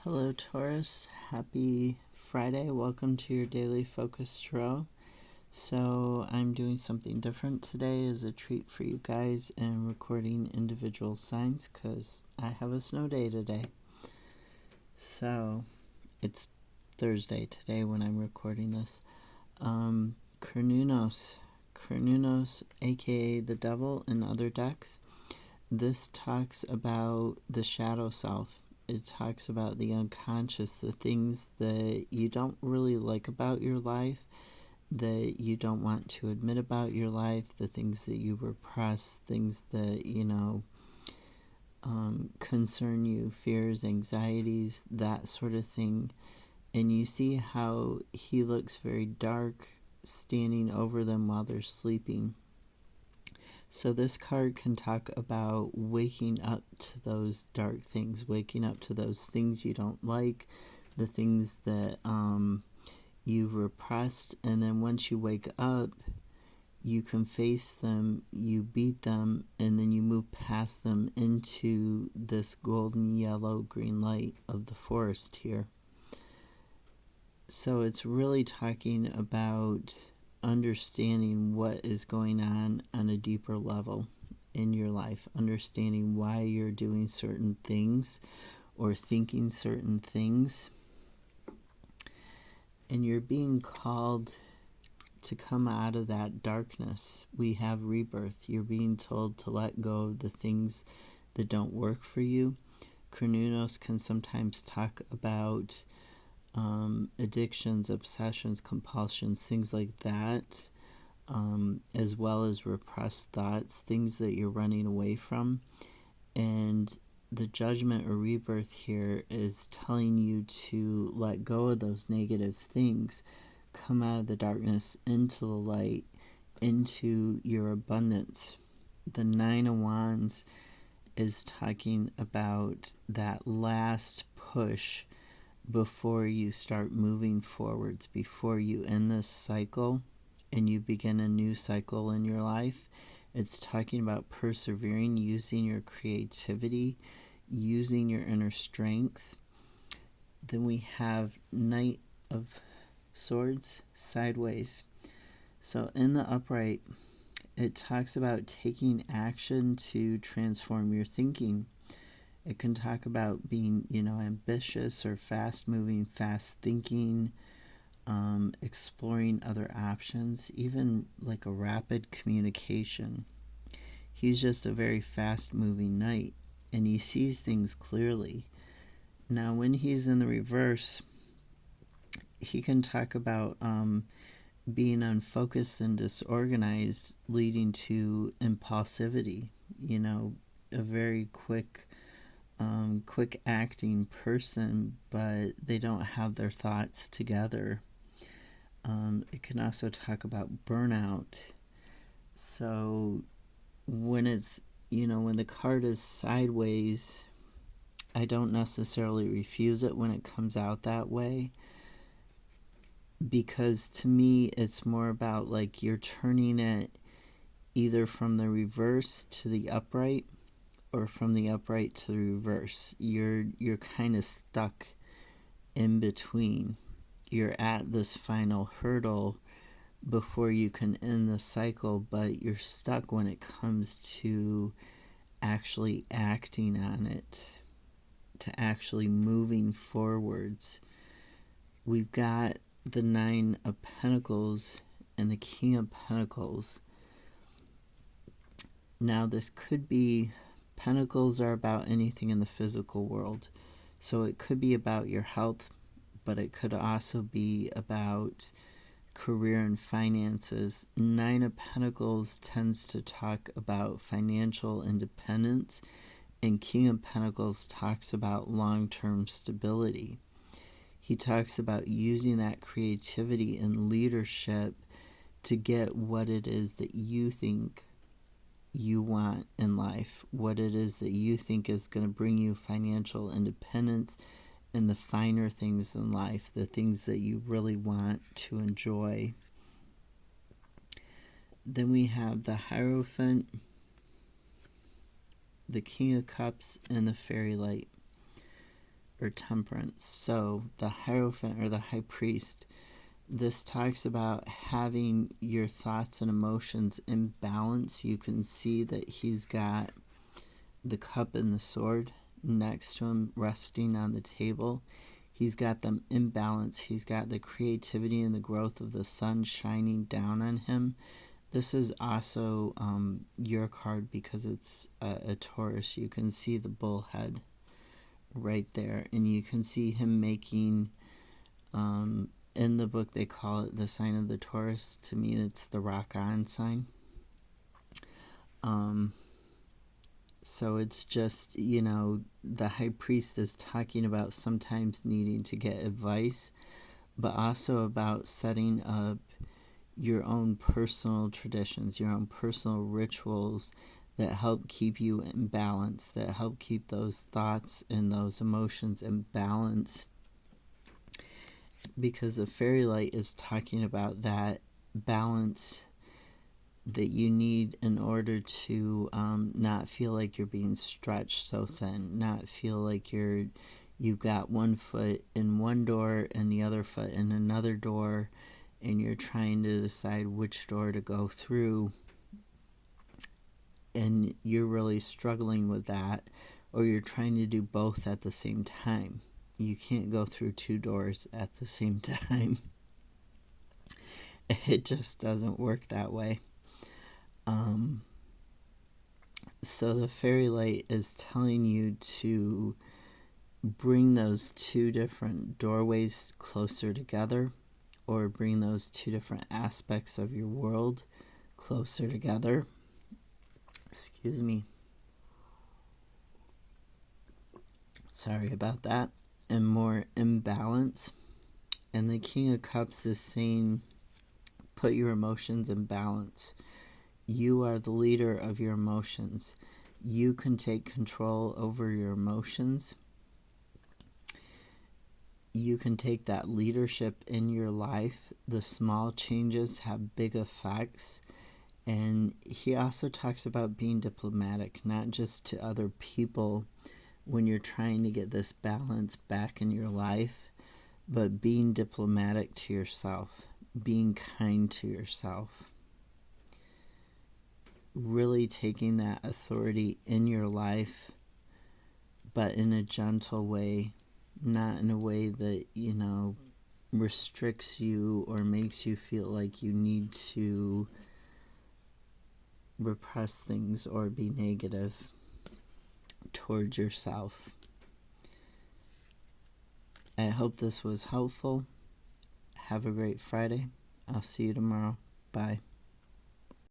Hello, Taurus. Happy Friday. Welcome to your daily focus tarot. So, I'm doing something different today as a treat for you guys and recording individual signs because I have a snow day today. So, it's Thursday today when I'm recording this. Cernunnos, aka the devil in other decks. This talks about the shadow self. It talks about the unconscious, the things that you don't really like about your life, that you don't want to admit about your life, the things that you repress, things that, concern you, fears, anxieties, that sort of thing. And you see how he looks very dark, standing over them while they're sleeping. So this card can talk about waking up to those dark things, waking up to those things you don't like, the things that you've repressed, and then once you wake up, you can face them, you beat them, and then you move past them into this golden yellow green light of the forest here. So it's really talking about understanding what is going on a deeper level in your life, understanding why you're doing certain things or thinking certain things, and you're being called to come out of that darkness. We have rebirth. You're being told to let go of the things that don't work for you. Cernunnos can sometimes talk about addictions, obsessions, compulsions, things like that, as well as repressed thoughts, things that you're running away from. And the judgment or rebirth here is telling you to let go of those negative things, come out of the darkness into the light, into your abundance. The Nine of Wands is talking about that last push before you start moving forwards, before you end this cycle and you begin a new cycle in your life. It's talking about persevering, using your creativity, using your inner strength. Then we have Knight of Swords sideways. So in the upright, it talks about taking action to transform your thinking. It can talk about being, ambitious or fast-moving, fast-thinking, exploring other options, even like a rapid communication. He's just a very fast-moving knight, and he sees things clearly. Now, when he's in the reverse, he can talk about being unfocused and disorganized, leading to impulsivity, a very quick acting person, but they don't have their thoughts together. It can also talk about burnout. So when it's, when the card is sideways, I don't necessarily refuse it when it comes out that way, because to me it's more about like you're turning it either from the reverse to the upright or from the upright to the reverse. You're kind of stuck in between. You're at this final hurdle before you can end the cycle, but you're stuck when it comes to actually acting on it, to actually moving forwards. We've got the Nine of Pentacles and the King of Pentacles. Now this could be, Pentacles are about anything in the physical world. So it could be about your health, but it could also be about career and finances. Nine of Pentacles tends to talk about financial independence, and King of Pentacles talks about long-term stability. He talks about using that creativity and leadership to get what it is that you think you want in life, what it is that you think is going to bring you financial independence and the finer things in life, the things that you really want to enjoy. Then we have the Hierophant, the King of Cups, and the Fairy Light. or temperance. So the Hierophant or the high priest, this talks about having your thoughts and emotions in balance. You can see that he's got the cup and the sword next to him resting on the table. He's got them in balance. He's got the creativity and the growth of the sun shining down on him. This is also your card because it's a Taurus. You can see the bull head right there, and you can see him making, in the book they call it the sign of the Taurus. To me, it's the rock on sign. So it's just, the high priest is talking about sometimes needing to get advice, but also about setting up your own personal traditions, your own personal rituals that help keep you in balance, that help keep those thoughts and those emotions in balance. Because the fairy light is talking about that balance that you need in order to not feel like you're being stretched so thin, not feel like you've got one foot in one door and the other foot in another door, and you're trying to decide which door to go through, and you're really struggling with that, or you're trying to do both at the same time. You can't go through two doors at the same time. It just doesn't work that way. So the fairy light is telling you to bring those two different doorways closer together, or bring those two different aspects of your world closer together. Excuse me. Sorry about that. And more imbalance. And the King of Cups is saying, put your emotions in balance. You are the leader of your emotions. You can take control over your emotions. You can take that leadership in your life. The small changes have big effects. And he also talks about being diplomatic, not just to other people when you're trying to get this balance back in your life, but being diplomatic to yourself, being kind to yourself. Really taking that authority in your life, but in a gentle way, not in a way that, restricts you or makes you feel like you need to repress things or be negative towards yourself. I hope this was helpful. Have a great Friday. I'll see you tomorrow. Bye.